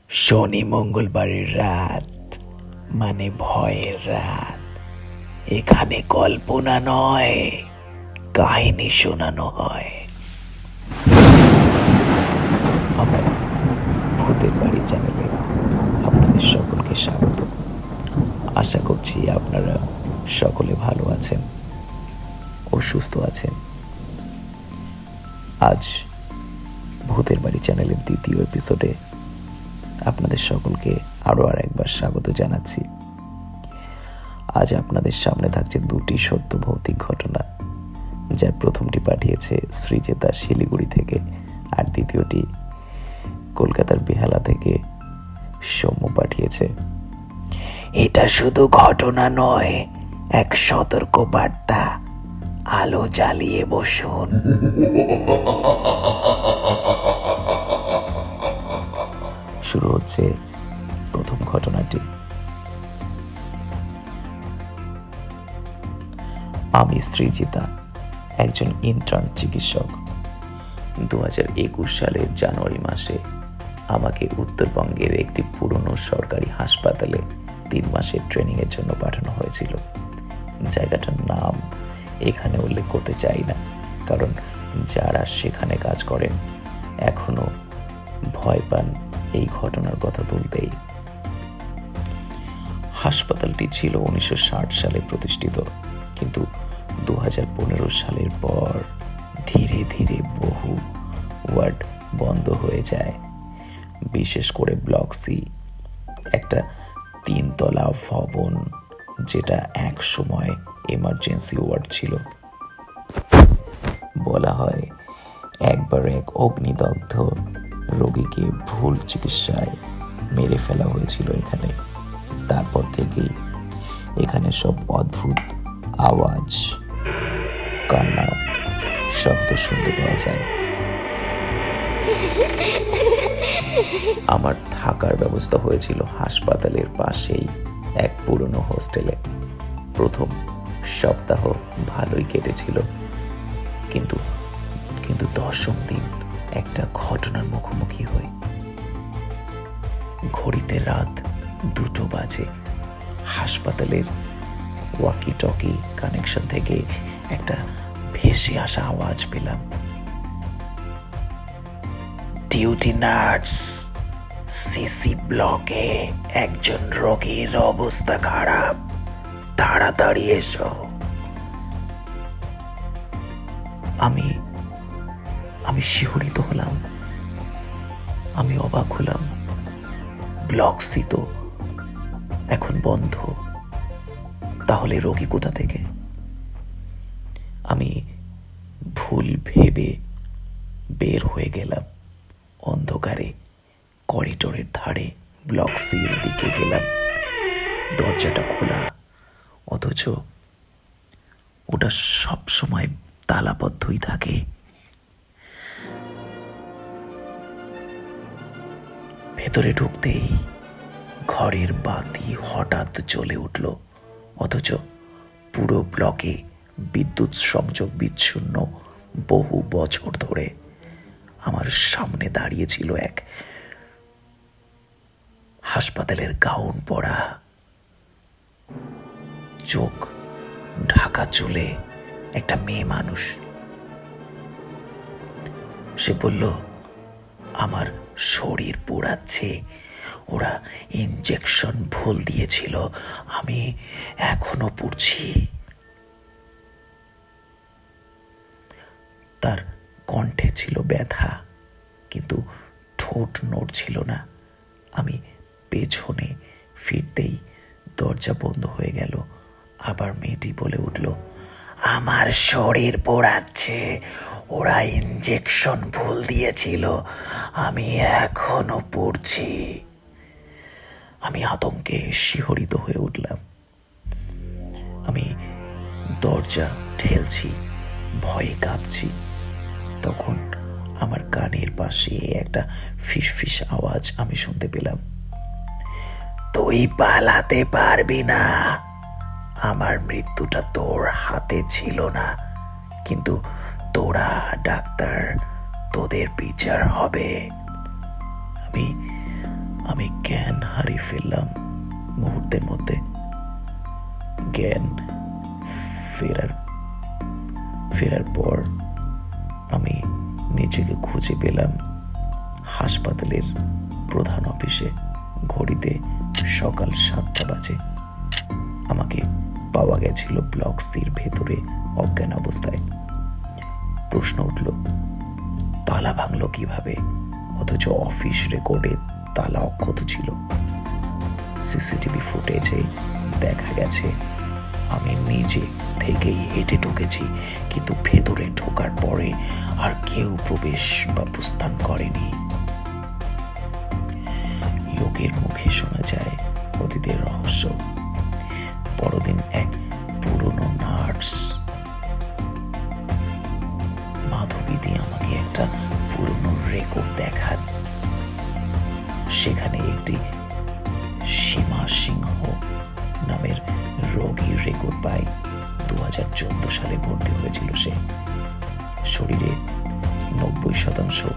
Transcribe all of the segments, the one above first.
শনি মঙ্গলবারের রাত মানে ভয়ের রাত। এখানে কল্পনা নয়, কাহিনী শোনানো হয়। আমার ভূতের বাড়ি চ্যানেলে আপনাদের সকলকে স্বাগত। আশা করছি আপনারা সকলে ভালো আছেন ও সুস্থ আছেন। আজ ভূতের বাড়ি চ্যানেলের দ্বিতীয় এপিসোডে আপনাদের সকলকে আরও একবার স্বাগত জানাচ্ছি। আজ আপনাদের সামনে থাকছে দুটি সত্য ভৌতিক ঘটনা, যার প্রথমটি পাঠিয়েছে শ্রীজেতা শিলিগুড়ি থেকে, আর দ্বিতীয়টি কলকাতার বেহালা থেকে সৌম্য পাঠিয়েছে। এটা শুধু ঘটনা নয়, এক সতর্ক বার্তা। আলো জ্বালিয়ে বসুন। শুরু হচ্ছে প্রথম ঘটনাটি। আমি শ্রীজিতা, একজন ইন্টার্ন চিকিৎসক। 2021 সালের জানুয়ারি মাসে আমাকে উত্তরবঙ্গের একটি পুরনো সরকারি হাসপাতালে 3 মাসের ট্রেনিংয়ের জন্য পাঠানো হয়েছিল। জায়গাটার নাম এখানে উল্লেখ করতে চাই না, কারণ যারা সেখানে কাজ করেন এখনো ভয় পান এই ঘটনার কথা বলতেই। হাসপাতালটি ছিল 1960 সালে প্রতিষ্ঠিত, কিন্তু 2015 সালের পর ধীরে ধীরে বহু ওয়ার্ড বন্ধ হয়ে যায়। বিশেষ করে ব্লক সি, একটা 3 তলা ভবন, যেটা এক সময় এমার্জেন্সি ওয়ার্ড ছিল। বলা হয় একবার এক অগ্নিদগ্ধ রোগীকে ভুল চিকিৎসায় মেরে ফেলা হয়েছিল এখানে। তারপর থেকেই এখানে সব অদ্ভুত আওয়াজ, কান্না, শব্দ শুনতে পাওয়া যায়। আমার থাকার ব্যবস্থা হয়েছিল হাসপাতালের পাশেই এক পুরনো হোস্টেলে। প্রথম সপ্তাহ ভালোই কেটেছিল, কিন্তু 10ম দিন একটা ঘটনার মুখোমুখি হই। ঘড়িতে রাত 2টো বাজে। হাসপাতালের ওয়াকি টকি কানেকশন থেকে একটা ভেসে আসা আওয়াজ পেলাম। ডিউটি নার্স, সিসি ব্লকে একজন রোগীর অবস্থা খারাপ, তাড়াতাড়ি এসো। আমি শিহরিত হলাম। আমি অবাক হলাম। ব্লক সি তো এখন বন্ধ, তাহলে রোগী কোথা থেকে? আমি ভুল ভেবে বের হয়ে গেলাম। অন্ধকারে করিডোরের ধারে ব্লক সির দিকে গেলাম। দরজাটা খোলা, অথচ ওটা সবসময় তালাবদ্ধই থাকে। ভেতরে ঢুকতেই ঘরের বাতি হঠাৎ জ্বলে উঠল, অথচ পুরো ব্লকে বিদ্যুৎ সংযোগ বিচ্ছিন্ন বহু বছর ধরে। আমার সামনে দাঁড়িয়ে ছিল এক হাসপাতালের গাউন পরা, চোখ ঢাকা চুলে একটা মেয়ে মানুষ। সে বলল, আমার শরীর পোড়াচ্ছে, ওরা ইনজেকশন ভুল দিয়েছিল, আমি এখনো পুড়ছি। তার কণ্ঠে ছিল ব্যথা, কিন্তু ঠোঁট নড়ছিল না। আমি পেছনে ফিরতেই দরজা বন্ধ হয়ে গেল। আবার মেয়েটি বলে উঠল, আমার শরীর পোড়াচ্ছে, ওরা ইনজেকশন ভুল দিয়েছিল, আমি এখনো পড়ছি। আমি আতঙ্কে শিহরিত হয়ে উঠলাম। আমি দরজা ঠেলছি, ভয়ে কাঁপছি। তখন আমার কানের পাশে একটা ফিসফিস আওয়াজ আমি শুনতে পেলাম। তুই পালাতে পারবি না, আমার মৃত্যুটা তোর হাতে ছিল না, কিন্তু তোরা ডাক্তার, তোদের বিচার হবে। আমি আমি জ্ঞান হারিয়ে ফেললাম মুহূর্তের মধ্যে। জ্ঞান ফেরার পর আমি নিজেকে খুঁজে পেলাম হাসপাতালের প্রধান অফিসে। ঘড়িতে সকাল 7টা বাজে। আমাকে পাওয়া গেছিল ব্লক সির ভেতরে অজ্ঞান অবস্থায়। প্রশ্ন উঠল, তালা ভাঙলো কিভাবে, অথচ অফিস রেকর্ডে তালা অক্ষত ছিল। সিসিটিভি ফুটেজে দেখা গেছে আমি নিজে থেকেই হেঁটে ঢুকেছি, কিন্তু ভেতরে ঢোকার পরে আর কেউ প্রবেশ বা প্রস্থান করেনি। লোকের মুখে শোনা যায় অতীতের রহস্য। পরদিন এক পুরনো নার্স মাধবীদি আমাকে একটা পুরনো রেকর্ড দেখান। সেখানে একটি সীমা সিংহ নামের রোগীর রেকর্ড পাই। 2014 সালে ভর্তি হয়েছিল সে। শরীরে 90%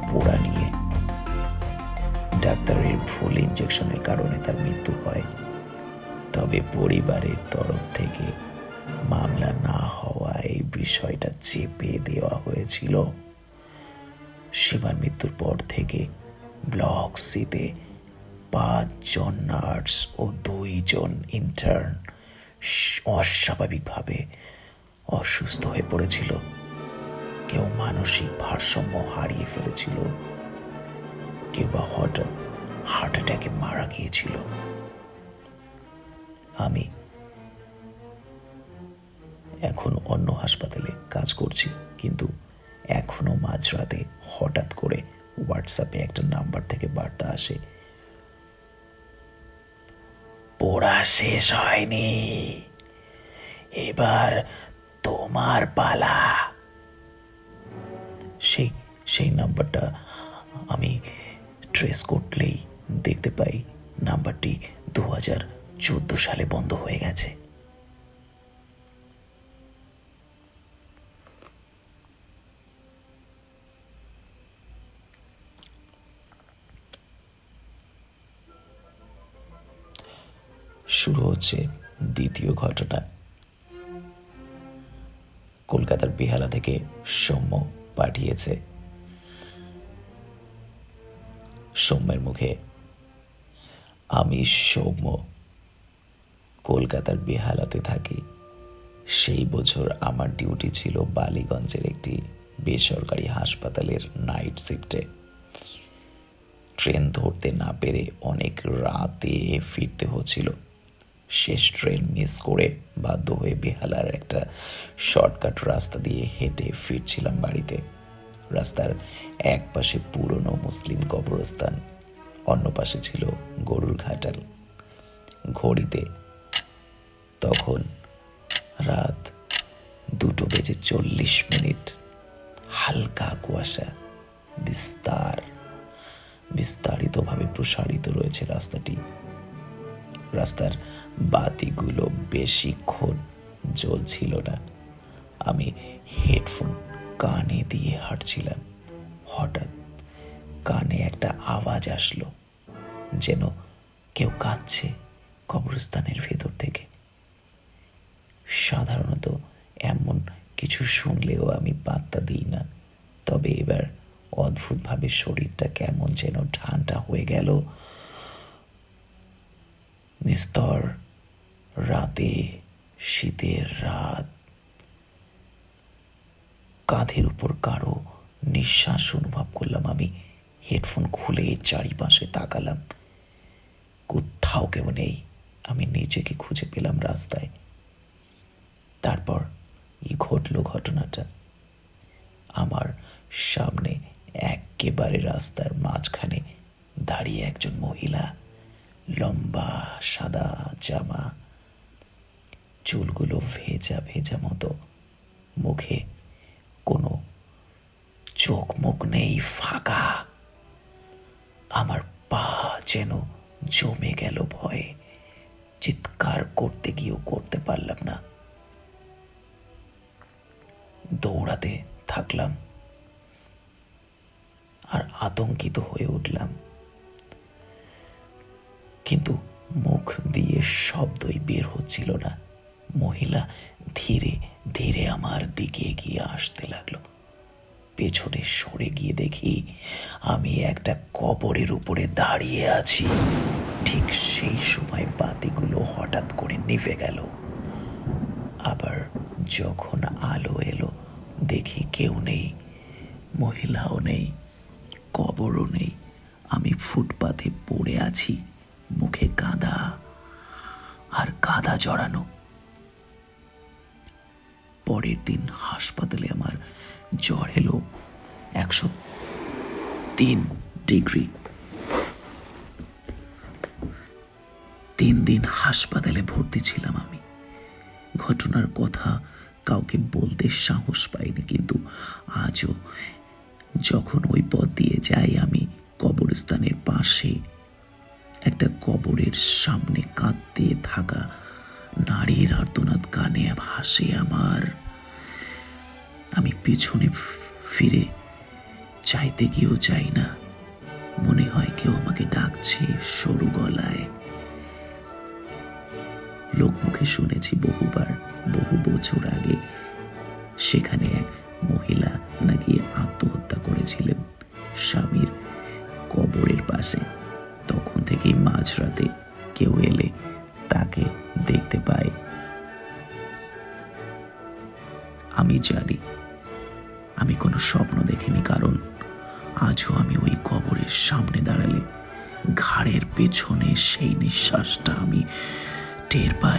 পোড়া নিয়ে ডাক্তারের ভুল ইনজেকশনের কারণে তার মৃত্যু হয়। তবে পরিবারের তরফ থেকে মামলা না হওয়ায় বিষয়টা চেপে দেওয়া হয়েছিল। সীমার মৃত্যুর পর থেকে ব্লক সিতে 5 জন নার্স ও 2 জন ইন্টার্ন অস্বাভাবিকভাবে অসুস্থ হয়ে পড়েছিল। কেউ মানসিক ভারসাম্য হারিয়ে ফেলেছিল, কেউ বা হঠাৎ হার্ট অ্যাটাকে মারা গিয়েছিল। আমি এখন অন্য হাসপাতালে কাজ করছি, কিন্তু এখনো মাঝরাতে হঠাৎ করে হোয়াটসঅ্যাপে একটা নাম্বার থেকে বার্তা আসে, পোড়া শেষ হয়নি, এবার তোমার পালা। সেই নাম্বারটা আমি ট্রেস করলেই দেখতে পাই নাম্বারটি 2014 সালে বন্ধ হয়ে গেছে। শুরু হচ্ছে দ্বিতীয় ঘটনা। কলকাতার বেহালা থেকে সৌম্য পাঠিয়েছে। সৌম্যের মুখে, আমি সৌম্য, কলকাতার বেহালাতে থাকি। সেই বছর আমার ডিউটি ছিল বালিগঞ্জের একটি বেসরকারি হাসপাতালের নাইট শিফটে। ট্রেন ধরতে না পেরে অনেক রাতে ফিরতে হচ্ছিল। শেষ ট্রেন মিস করে বাধ্য হয়ে বেহালার একটা শর্টকাট রাস্তা দিয়ে হেঁটে ফিরছিলাম বাড়িতে। রাস্তার এক পাশে পুরনো মুসলিম কবরস্থান, অন্য পাশে ছিল গরুর ঘাটাল। ঘড়িতে তখন রাত 2:40। হালকা কুয়াশা বিস্তারিতভাবে প্রসারিত রয়েছে রাস্তাটি। রাস্তার বাতিগুলো বেশিক্ষণ জ্বলছিল না। আমি হেডফোন কানে দিয়ে হাঁটছিলাম। হঠাৎ কানে একটা আওয়াজ আসলো, যেন কেউ কাঁদছে কবরস্থানের ভেতর থেকে। সাধারণত এমন কিছু শুনলেও আমি পাত্তা দিই না, তবে এবার অদ্ভুতভাবে শরীরটা কেমন যেন ঠান্ডা হয়ে গেল। নিস্তর রাতে, শীতের রাত, কাঁধের উপর কারো নিঃশ্বাস অনুভব করলাম। আমি হেডফোন খুলে চারিপাশে তাকালাম, কোথাও কেউ নেই। আমি নিজেকে খুঁজে পেলাম রাস্তায়। তারপর ঘটল ঘটনাটা। আমার সামনে একেবারে রাস্তার মাঝখানে দাঁড়িয়ে একজন মহিলা, লম্বা সাদা জামা, চুলগুলো ভেজা ভেজা মতো, মুখে কোনো চোখ মুখ নেই, ফাঁকা। আমার পা যেন জমে গেল ভয়ে। চিৎকার করতে গিয়েও করতে পারলাম না। দৌড়াতে থাকলাম আর আতঙ্কিত হয়ে উঠলাম। কিন্তু মুখ দিয়ে শব্দই বের হচ্ছিল না। মহিলা ধীরে ধীরে আমার দিকে এগিয়ে আসতে লাগলো। পেছনে সরে গিয়ে দেখি আমি একটা কবরের উপরে দাঁড়িয়ে আছি। ঠিক সেই সময় বাতিগুলো হঠাৎ করে নিভে গেল। আবার যখন আলো এলো দেখি কেউ নেই, মহিলাও নেই, কবরও নেই। আমি ফুটপাথে পড়ে আছি, মুখে কাদা আর কাদা জড়ানো। পরের দিন হাসপাতালে আমার জ্বর এলো 103 ডিগ্রি। 3 দিন হাসপাতালে ভর্তি ছিলাম আমি। ঘটনার কথা কাউকে বলতে সাহস পাইনি, কিন্তু আজও যখন ওই পথ দিয়ে যাই আমি, কবরস্থানের পাশে একটা কবরের সামনে কাঁদতে থাকা নারীর আর্তনাদ কানে ভাসে আমার। আমি পিছনে ফিরে চাইতে গিয়েও চাই না। মনে হয় কেউ আমাকে ডাকছে সরু গলায়। লোকমুখে শুনেছি বহুবার, বহু বছর আগে সেখানে এক মহিলা নাকি আত্মহত্যা করেছিলেন স্বামীর কবরের পাশে। তখন থেকেই মাঝরাতে কেউ এলে তাকে দেখতে পাই। আমি জানি আমি কোনো স্বপ্ন দেখিনি, কারণ আজও আমি ওই কবরের সামনে দাঁড়ালে ঘাড়ের পেছনে সেই নিঃশ্বাসটা আমি টের পাই।